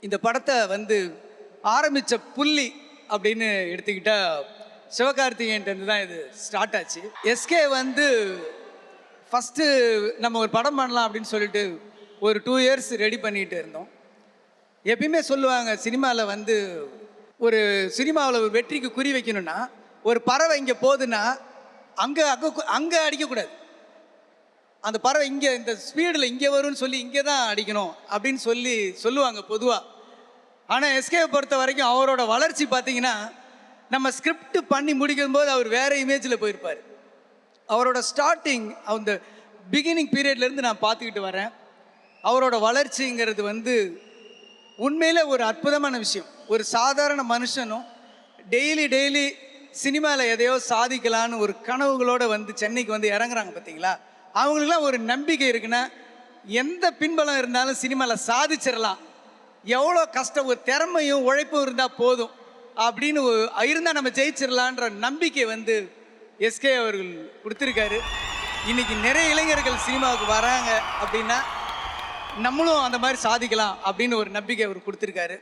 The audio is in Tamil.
இந்த படத்தை வந்து ஆரம்பித்த புள்ளி அப்படின்னு எடுத்துக்கிட்டா சிவகார்த்திகேயன்ட்டு தான் இது ஸ்டார்ட் ஆச்சு. எஸ்கே வந்து ஃபஸ்ட்டு நம்ம ஒரு படம் பண்ணலாம் அப்படின்னு சொல்லிட்டு ஒரு 2 இயர்ஸ் ரெடி பண்ணிகிட்டு இருந்தோம். எப்பயுமே சொல்லுவாங்க, சினிமாவில் வந்து ஒரு சினிமாவில் ஒரு வெற்றிக்கு குறி வைக்கணும்னா ஒரு பறவை இங்கே போகுதுன்னா அங்கே அங்கே அடிக்கக்கூடாது. அந்த பறவை இங்கே இந்த ஸ்பீடில் இங்கே வரும்னு சொல்லி இங்கே தான் அடிக்கணும் அப்படின்னு சொல்லுவாங்க பொதுவாக. ஆனால் எஸ்கேவை பொறுத்த வரைக்கும் அவரோட வளர்ச்சி பார்த்தீங்கன்னா, நம்ம ஸ்கிரிப்ட் பண்ணி முடிக்கும் போது அவர் வேறு இமேஜில் போயிருப்பார். அவரோட ஸ்டார்டிங் அந்த பிகினிங் பீரியட்லேருந்து நான் பார்த்துக்கிட்டு வரேன். அவரோட வளர்ச்சிங்கிறது வந்து உண்மையிலே ஒரு அற்புதமான விஷயம். ஒரு சாதாரண மனுஷனும் டெய்லி சினிமாவில் எதையோ சாதிக்கலான்னு ஒரு கனவுகளோடு வந்து சென்னைக்கு வந்து இறங்குறாங்க பார்த்தீங்களா. அவங்களுக்குலாம் ஒரு நம்பிக்கை இருக்குன்னா எந்த பின்பலம் இருந்தாலும் சினிமாவில் சாதிச்சிடலாம். எவ்வளோ கஷ்டம், ஒரு திறமையும் உழைப்பும் இருந்தால் போதும் அப்படின்னு இருந்தால் நம்ம ஜெயிச்சிடலான்ற நம்பிக்கை வந்து எஸ்கே அவர்கள் கொடுத்துருக்காரு. இன்றைக்கி நிறைய இளைஞர்கள் சினிமாவுக்கு வராங்க அப்படின்னா நம்மளும் அந்த மாதிரி சாதிக்கலாம் அப்படின்னு ஒரு நம்பிக்கை அவர் கொடுத்துருக்காரு.